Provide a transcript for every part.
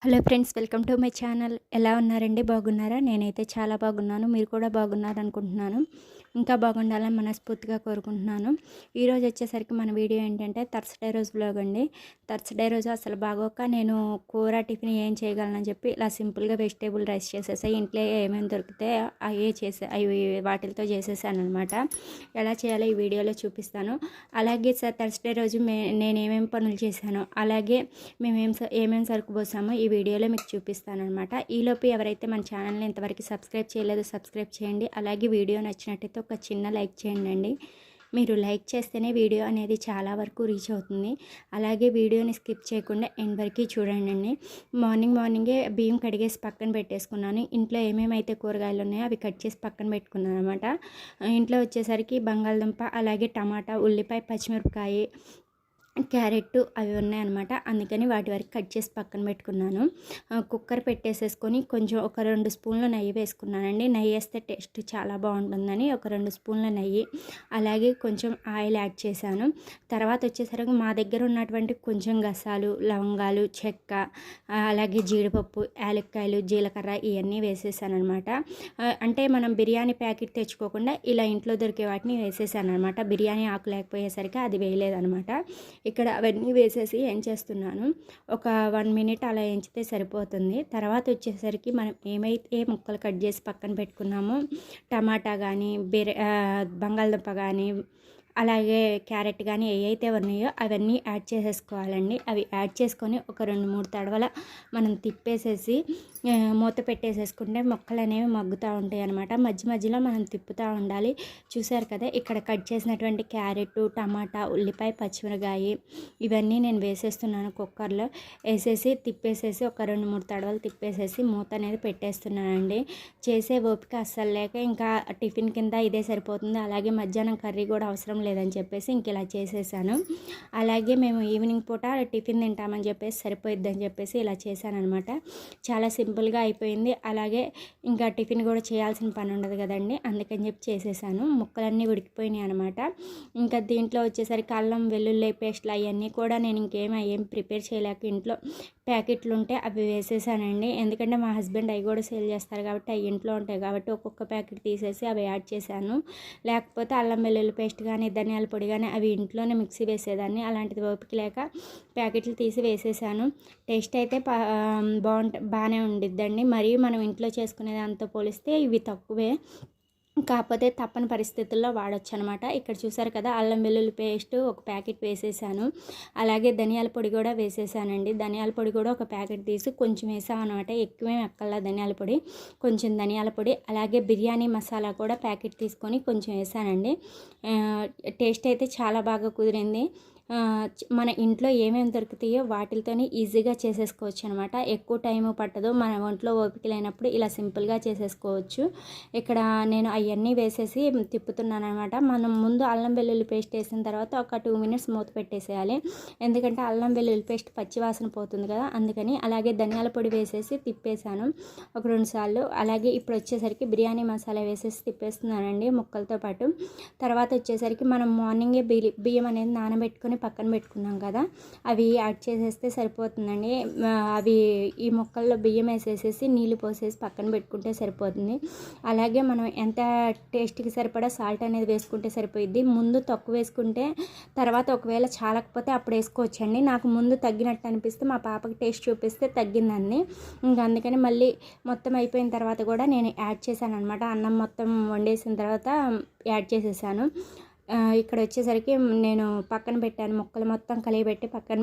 Hello friends, welcome to my channel. ఎలా ఉన్నారండి? బాగున్నారా? నేనైతే చాలా బాగున్నాను. మీరు కూడా బాగున్నారనుకుంటున్నాను. ఇంకా బాగుండాలని మనస్ఫూర్తిగా కోరుకుంటున్నాను. ఈరోజు వచ్చేసరికి మన వీడియో ఏంటంటే థర్స్‌డే రోజు వ్లాగ్ అండి. థర్స్‌డే రోజు అసలు బాగోక నేను కూర, టిఫిన్ ఏం చేయగలనని చెప్పి ఇలా సింపుల్‌గా వెజిటేబుల్ రైస్ చేసేసా. ఇంట్లో ఏమేమి దొరికితే అవి వాటిలతో చేసేసాననమాట. ఎలా చేయాలో ఈ వీడియోలో చూపిస్తాను. అలాగే థర్స్‌డే రోజు నేనేమేమి పనులు చేశానో, అలాగే ఏమేమి సరుకు పోసామో ఈ వీడియోలో మీకు చూపిస్తానన్నమాట. ఈలోపు ఎవరైతే మన ఛానల్ని ఇంతవరకు సబ్స్క్రైబ్ చేయలేదో సబ్స్క్రైబ్ చేయండి. అలాగే వీడియో నచ్చినట్టయితే ఒక చిన్న లైక్ చేయండి. మీరు లైక్ చేస్తేనే వీడియో అనేది చాలా వరకు రీచ్ అవుతుంది. అలాగే వీడియోని స్కిప్ చేయకుండా ఎండ్ వరకు చూడండి. మార్నింగే బియ్యం కడిగేసి పక్కన పెట్టేసుకున్నాను. ఇంట్లో ఏమేమైతే కూరగాయలు ఉన్నాయో అవి కట్ చేసి పక్కన పెట్టుకున్నాను అనమాట. ఇంట్లో వచ్చేసరికి బంగాళదుంప, అలాగే టమాటా, ఉల్లిపాయ, పచ్చిమిరపకాయ, క్యారెట్ అవి ఉన్నాయన్నమాట. అందుకని వాటి వరకు కట్ చేసి పక్కన పెట్టుకున్నాను. కుక్కర్ పెట్టేసేసుకొని కొంచెం ఒక 2 స్పూన్ల నెయ్యి వేసుకున్నానండి. నెయ్యి వేస్తే టేస్ట్ చాలా బాగుంటుందని ఒక 2 స్పూన్ల నెయ్యి, అలాగే కొంచెం ఆయిల్ యాడ్ చేశాను. తర్వాత వచ్చేసరికి మా దగ్గర ఉన్నటువంటి కొంచెం గసాలు, లవంగాలు, చెక్క, అలాగే జీడిపప్పు, యాలక్కాయలు, జీలకర్ర ఇవన్నీ వేసేసాను అనమాట. అంటే మనం బిర్యానీ ప్యాకెట్ తెచ్చుకోకుండా ఇలా ఇంట్లో దొరికే వాటిని వేసేసాను అనమాట. బిర్యానీ ఆకు లేకపోయేసరికి అది వేయలేదనమాట. ఇక్కడ అవన్నీ వేసేసి చేస్తున్నాను. ఒక 1 మినిట్ అలా ఎంచితే సరిపోతుంది. తర్వాత వచ్చేసరికి మనం ఏమైతే ముక్కలు కట్ చేసి పక్కన పెట్టుకున్నామో, టమాటా కానీ, బంగాళదుంప కానీ, అలాగే క్యారెట్ కానీ ఏవైతే ఉన్నాయో అవన్నీ యాడ్ చేసేసుకోవాలండి. అవి యాడ్ చేసుకొని ఒక 2-3 తడవల మనం తిప్పేసేసి మూత పెట్టేసేసుకుంటే మొక్కలు అనేవి మగ్గుతూ ఉంటాయి అన్నమాట. మధ్యలో మనం తిప్పుతూ ఉండాలి. చూసారు కదా, ఇక్కడ కట్ చేసినటువంటి క్యారెట్, టమాటా, ఉల్లిపాయ, పచ్చిమిరకాయ ఇవన్నీ నేను వేసేస్తున్నాను. కుక్కర్లో వేసేసి తిప్పేసేసి ఒక 2-3 తడవలు తిప్పేసేసి మూత అనేది పెట్టేస్తున్నానండి. చేసే ఓపిక అస్సలు లేక ఇంకా టిఫిన్ కింద ఇదే సరిపోతుంది. అలాగే మధ్యాహ్నం కర్రీ కూడా అవసరం లేదని చెప్పేసి ఇంక ఇలా చేసేసాను. అలాగే మేము ఈవినింగ్ పూట టిఫిన్ తింటామని చెప్పేసి సరిపోయిద్దని చెప్పేసి ఇలా చేశానమాట. చాలా సింపుల్గా అయిపోయింది. అలాగే ఇంకా టిఫిన్ కూడా చేయాల్సిన పని ఉండదు కదండి, అందుకని చెప్పి చేసేసాను. ముక్కలన్నీ ఉడికిపోయినాయి అనమాట. ఇంకా దీంట్లో వచ్చేసరికి అల్లం వెల్లుల్లి పేస్ట్లు అవన్నీ కూడా నేను ఏం ప్రిపేర్ చేయలేక ఇంట్లో ప్యాకెట్లు ఉంటే అవి వేసేసానండి. ఎందుకంటే మా హస్బెండ్ అవి కూడా సేల్ చేస్తారు కాబట్టి అవి ఇంట్లో ఉంటాయి కాబట్టి ఒక్కొక్క ప్యాకెట్ తీసేసి అవి యాడ్ చేశాను. లేకపోతే అల్లం వెల్లుల్లి పేస్ట్ కానీ, ధనియాల పొడి కానీ అవి ఇంట్లోనే మిక్సీ వేసేదాన్ని. అలాంటిది ఓపిక లేక ప్యాకెట్లు తీసి వేసేసాను. టేస్ట్ అయితే బాగానే ఉండిద్దండి. మరి మనం ఇంట్లో చేసుకునే దాంతో పోలిస్తే ఇవి తక్కువే, కాకపోతే తప్పని పరిస్థితుల్లో వాడచ్చు అనమాట. ఇక్కడ చూసారు కదా, అల్లం వెల్లుల్లి పేస్ట్ ఒక ప్యాకెట్ వేసేసాను. అలాగే ధనియాల పొడి కూడా వేసేసానండి. ధనియాల పొడి కూడా ఒక ప్యాకెట్ తీసి కొంచెం వేసాం అనమాట. ఎక్కువేం ఎక్కల్లా ధనియాల పొడి, కొంచెం ధనియాల పొడి. అలాగే బిర్యానీ మసాలా కూడా ప్యాకెట్ తీసుకొని కొంచెం వేసానండి. టేస్ట్ అయితే చాలా బాగా కుదిరింది. మన ఇంట్లో ఏమేమి దొరుకుతాయో వాటితోనే ఈజీగా చేసేసుకోవచ్చు అనమాట. ఎక్కువ టైం పట్టదు. మన ఒంట్లో ఓపిక లేనప్పుడు ఇలా సింపుల్గా చేసేసుకోవచ్చు. ఇక్కడ నేను అవన్నీ వేసేసి తిప్పుతున్నాను అనమాట. మనం ముందు అల్లం వెల్లుల్లి పేస్ట్ వేసిన తర్వాత ఒక 2 మినిట్స్ మూత పెట్టేసేయాలి. ఎందుకంటే అల్లం వెల్లుల్లి పేస్ట్ పచ్చి వాసన పోతుంది కదా, అందుకని. అలాగే ధనియాల పొడి వేసేసి తిప్పేశాను ఒక 2 సార్లు. అలాగే ఇప్పుడు వచ్చేసరికి బిర్యానీ మసాలా వేసేసి తిప్పేస్తున్నానండి ముక్కలతో పాటు. తర్వాత వచ్చేసరికి మనం మార్నింగే బియ్యం అనేది నానబెట్టుకొని పక్కన పెట్టుకున్నాం కదా, అవి యాడ్ చేసేస్తే సరిపోతుందండి. అవి ఈ ముక్కల్లో బియ్యం వేసేసేసి నీళ్ళు పోసేసి పక్కన పెట్టుకుంటే సరిపోతుంది. అలాగే మనం ఎంత టేస్ట్కి సరిపడా సాల్ట్ అనేది వేసుకుంటే సరిపోయిద్ది. ముందు తక్కువ వేసుకుంటే తర్వాత ఒకవేళ చాలకపోతే అప్పుడు వేసుకోవచ్చండి. నాకు ముందు తగ్గినట్టు అనిపిస్తే మా పాపకి టేస్ట్ చూపిస్తే తగ్గిందండి. ఇంకా అందుకని మళ్ళీ మొత్తం అయిపోయిన తర్వాత కూడా నేను యాడ్ చేశాను అనమాట. అన్నం మొత్తం వండేసిన తర్వాత యాడ్ చేసేసాను. ఇక్కడ వచ్చేసరికి నేను పక్కన పెట్టాను. ముక్కలు మొత్తం కలియబెట్టి పక్కన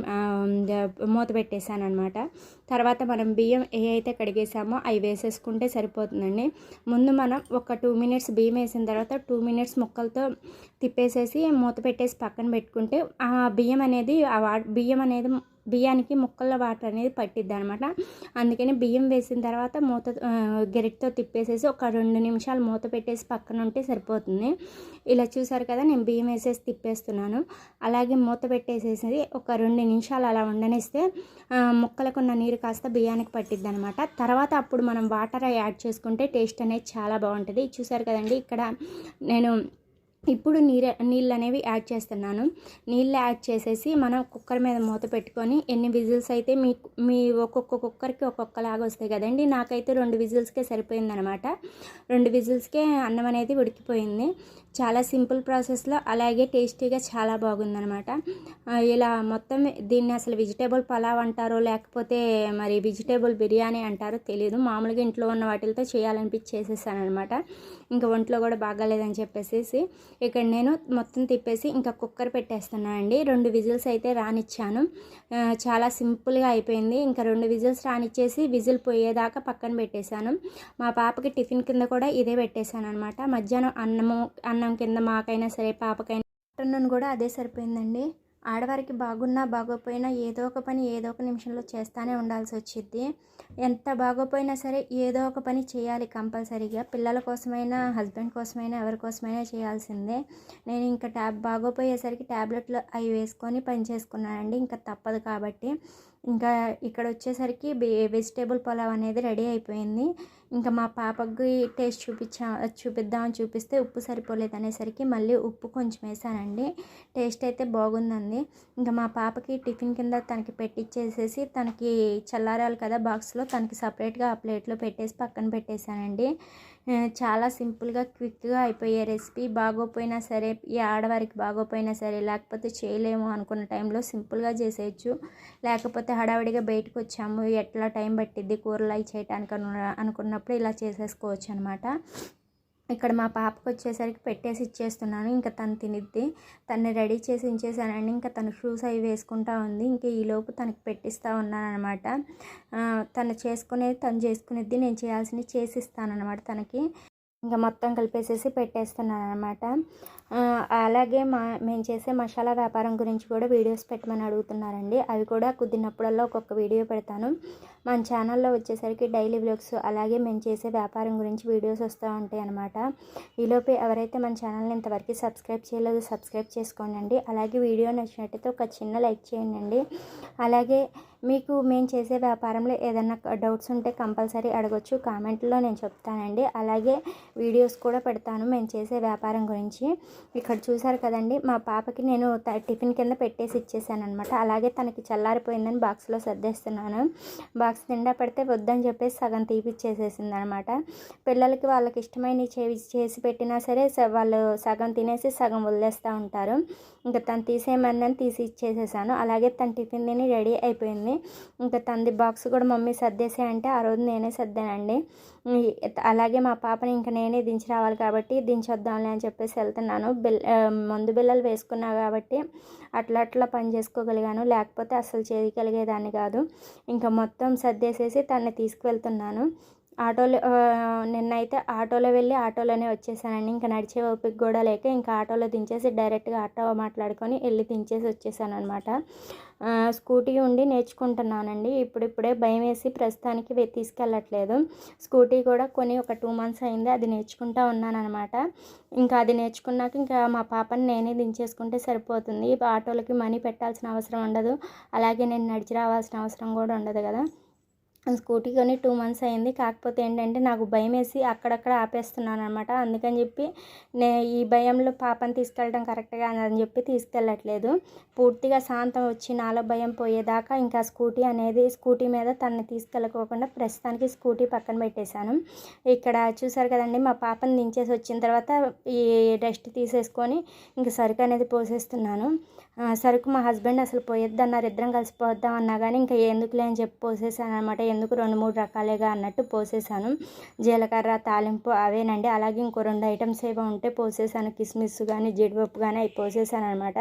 మూత పెట్టేశాను అనమాట. తర్వాత మనం బియ్యం అయితే కడిగేసామో అవి వేసేసుకుంటే సరిపోతుందండి. ముందు మనం ఒక 2 మినిట్స్ బియ్యం వేసిన తర్వాత 2 మినిట్స్ ముక్కలతో తిప్పేసేసి మూత పెట్టేసి పక్కన పెట్టుకుంటే ఆ బియ్యం అనేది బియ్యానికి ముక్కల్లో వాటర్ అనేది పట్టిద్ది అనమాట. అందుకని బియ్యం వేసిన తర్వాత గెరిటితో తిప్పేసేసి ఒక 2 నిమిషాలు మూత పెట్టేసి పక్కన ఉంటే సరిపోతుంది. ఇలా చూసారు కదా, నేను బియ్యం వేసేసి తిప్పేస్తున్నాను. అలాగే మూత పెట్టేసేసి ఒక 2 నిమిషాలు అలా ఉండనిస్తే ముక్కలకున్న నీరు కాస్త బియ్యానికి పట్టిద్ది అనమాట. తర్వాత అప్పుడు మనం వాటర్ యాడ్ చేసుకుంటే టేస్ట్ అనేది చాలా బాగుంటుంది. చూసారు కదండి, ఇక్కడ నేను ఇప్పుడు నీళ్ళు అనేవి యాడ్ చేస్తున్నాను. నీళ్ళు యాడ్ చేసేసి మనం కుక్కర్ మీద మూత పెట్టుకొని ఎన్ని విజిల్స్ అయితే మీ ఒక్కొక్క కుక్కర్కి ఒక్కొక్కలాగా వస్తాయి కదండి. నాకైతే 2 విజిల్స్కే సరిపోయిందనమాట. 2 విజిల్స్కే అన్నం అనేది ఉడికిపోయింది. చాలా సింపుల్ ప్రాసెస్లో అలాగే టేస్టీగా చాలా బాగుందనమాట. ఇలా మొత్తం దీన్ని అసలు వెజిటేబుల్ పలావ్ అంటారో లేకపోతే మరి వెజిటేబుల్ బిర్యానీ అంటారో తెలీదు. మామూలుగా ఇంట్లో ఉన్న వాటితో చేయాలనిపించి చేసేసానమాట. ఇంకా ఒంట్లో కూడా బాగాలేదని చెప్పేసి ఇక్కడ నేను మొత్తం తిప్పేసి ఇంకా కుక్కర్ పెట్టేస్తున్నానండి. 2 విజిల్స్ అయితే రానిచ్చాను. చాలా సింపుల్గా అయిపోయింది. ఇంకా 2 విజిల్స్ రానిచ్చేసి విజిల్ పోయేదాకా పక్కన పెట్టేశాను. మా పాపకి టిఫిన్ కింద కూడా ఇదే పెట్టేశాను అనమాట. మధ్యాహ్నం అన్నం కింద మాకైనా సరే పాపకైనా ఆఫ్టర్నూన్ కూడా అదే సరిపోయిందండి. ఆడవారికి బాగున్నా బాగోపోయినా ఏదో ఒక పని ఏదో ఒక నిమిషంలో చేస్తూనే ఉండాల్సి వచ్చింది. ఎంత బాగోపోయినా సరే ఏదో ఒక పని చేయాలి కంపల్సరీగా. పిల్లల కోసమైనా హస్బెండ్ కోసమైనా ఎవరి కోసమైనా చేయాల్సిందే. నేను ఇంకా బాగోపోయేసరికి ట్యాబ్లెట్లు అవి వేసుకొని పని చేసుకున్నానండి. ఇంకా తప్పదు కాబట్టి ఇంకా ఇక్కడ వచ్చేసరికి వెజిటేబుల్ పులావ్ అనేది రెడీ అయిపోయింది. ఇంకా మా పాపకి టేస్ట్ చూపిద్దామని చూపిస్తే ఉప్పు సరిపోలేదు అనేసరికి మళ్ళీ ఉప్పు కొంచెం వేసానండి. టేస్ట్ అయితే బాగుందండి. ఇంకా మా పాపకి టిఫిన్ కింద తనకి పెట్టించేసేసి తనకి చల్లారాలి కదా బాక్స్లో, తనకి సపరేట్గా ఆ ప్లేట్లో పెట్టేసి పక్కన పెట్టేశానండి. చాలా సింపుల్గా క్విక్గా అయిపోయే రెసిపీ. బాగోపోయినా సరే, ఈ ఆడవారికి బాగోపోయినా సరే, లేకపోతే చేయలేము అనుకున్న టైంలో సింపుల్గా చేసేయచ్చు. లేకపోతే హడావిడిగా బయటకు వచ్చాము ఎట్లా టైం పట్టిద్ది కూరలు అవి చేయడానికి అనుకున్నప్పుడు ఇలా చేసేసుకోవచ్చు అనమాట. ఇక్కడ మా పాపకు వచ్చేసరికి పెట్టేసి ఇచ్చేస్తున్నాను. ఇంకా తను తినిద్ది. తన్ని రెడీ చేసి ఇచ్చేసానండి. ఇంకా తను షూస్ అవి వేసుకుంటా ఉంది. ఇంకా ఈలోపు తనకి పెట్టిస్తూ ఉన్నాను అనమాట. తను చేసుకునేది నేను చేయాల్సినవి చేసిస్తానమాట తనకి. ఇంకా మొత్తం కలిపేసేసి పెట్టేస్తున్నాను అనమాట. అలాగే మేము చేసే మసాలా వ్యాపారం గురించి కూడా వీడియోస్ పెట్టమని అడుగుతున్నారండి. అవి కూడా కుదిరినప్పుడల్లా ఒక్కొక్క వీడియో పెడతాను. మన ఛానల్లో వచ్చేసరికి డైలీ వ్లాగ్స్ అలాగే మేము చేసే వ్యాపారం గురించి వీడియోస్ వస్తూ ఉంటాయి అనమాట. ఈలోపు ఎవరైతే మన ఛానల్ని ఇంతవరకు సబ్స్క్రైబ్ చేయలేదు సబ్స్క్రైబ్ చేసుకోండి. అలాగే వీడియో నచ్చినట్టయితే ఒక చిన్న లైక్ చేయండి. అలాగే మీకు మేము చేసే వ్యాపారంలో ఏదైనా డౌట్స్ ఉంటే కంపల్సరీ అడగొచ్చు, కామెంట్లో నేను చెప్తానండి. అలాగే వీడియోస్ కూడా పెడతాను మేము చేసే వ్యాపారం గురించి. ఇక్కడ చూసారు కదండి, మా పాపకి నేను టిఫిన్ కింద పెట్టేసి ఇచ్చేసాను అనమాట. అలాగే తనకి చల్లారిపోయిందని బాక్స్లో సర్దేస్తున్నాను. బాక్స్ నిండా పెడితే వద్దని చెప్పేసి సగం తీపిచ్చేసేసింది అనమాట. పిల్లలకి వాళ్ళకి ఇష్టమైనవి చేసి పెట్టినా సరే వాళ్ళు సగం తినేసి సగం వదిలేస్తూ ఉంటారు. ఇంకా తను తీసేయమని తీసి ఇచ్చేసేసాను. అలాగే తన టిఫిన్ తిని రెడీ అయిపోయింది. ఇంకా తనది బాక్స్ కూడా మమ్మీ సర్దేసే అంటే ఆ రోజు నేనే సర్దానండి. అలాగే మా పాపని ఇంకా నేనే దించి రావాలి కాబట్టి దించొద్దాంలే అని చెప్పేసి వెళ్తున్నాను. మందు బిళ్ళలు వేసుకున్నా కాబట్టి అట్లా పని చేసుకోగలిగాను, లేకపోతే అసలు చేయగలిగేదాన్ని కాదు. ఇంకా మొత్తం సర్దేసేసి తనని తీసుకువెళ్తున్నాను. నిన్నైతే ఆటోలో వెళ్ళి ఆటోలోనే వచ్చేసానండి. ఇంకా నడిచే ఓపిక కూడా లేక ఇంకా ఆటోలో దించేసి డైరెక్ట్గా ఆటో మాట్లాడుకొని వెళ్ళి దించేసి వచ్చేసాను అనమాట. స్కూటీ ఉండి నేర్చుకుంటున్నానండి. ఇప్పుడిప్పుడే భయం వేసి ప్రస్తుతానికి తీసుకెళ్ళట్లేదు. స్కూటీ కూడా కొని ఒక 2 months అయింది. అది నేర్చుకుంటూ ఉన్నాను అనమాట. ఇంకా అది నేర్చుకున్నాక ఇంకా మా పాపని నేనే దించేసుకుంటే సరిపోతుంది. ఆటోలకి మనీ పెట్టాల్సిన అవసరం ఉండదు. అలాగే నేను నడిచి రావాల్సిన అవసరం కూడా ఉండదు కదా. స్కూటీ కొని 2 months అయింది. కాకపోతే ఏంటంటే నాకు భయం వేసి అక్కడక్కడ ఆపేస్తున్నాను అనమాట. అందుకని చెప్పి ఈ భయంలో పాపని తీసుకెళ్ళడం కరెక్ట్గా అని చెప్పి తీసుకెళ్ళట్లేదు. పూర్తిగా శాంతం వచ్చి నాలో భయం పోయేదాకా ఇంకా స్కూటీ మీద తనని తీసుకెళ్ళకోకుండా ప్రస్తుతానికి స్కూటీ పక్కన పెట్టేశాను. ఇక్కడ చూసారు కదండి, మా పాపని దించేసి వచ్చిన తర్వాత ఈ రెస్ట్ తీసేసుకొని ఇంక సరుకు అనేది పోసేస్తున్నాను. సరుకు మా హస్బెండ్ అసలు పోయొద్దన్నారు, ఇద్దరం కలిసి పోద్దాం అన్నా కానీ ఇంకా ఎందుకులే అని చెప్పి పోసేసాను అనమాట. ఎందుకు 2-3 రకాలుగా అన్నట్టు పోసేసాను. జీలకర్ర తాలింపు అవేనండి. అలాగే ఇంకో 2 items ఏవో ఉంటే పోసేసాను. కిస్మిస్ కానీ జీడిపప్పు కానీ అవి పోసేసాను అనమాట.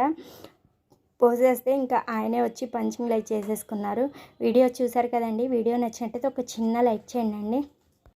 పోసేస్తే ఇంకా ఆయనే వచ్చి పంచింగ్ లైక్ చేసేసుకున్నారు. వీడియో చూసారు కదండి, వీడియో నచ్చినట్టయితే ఒక చిన్న లైక్ చేయండి.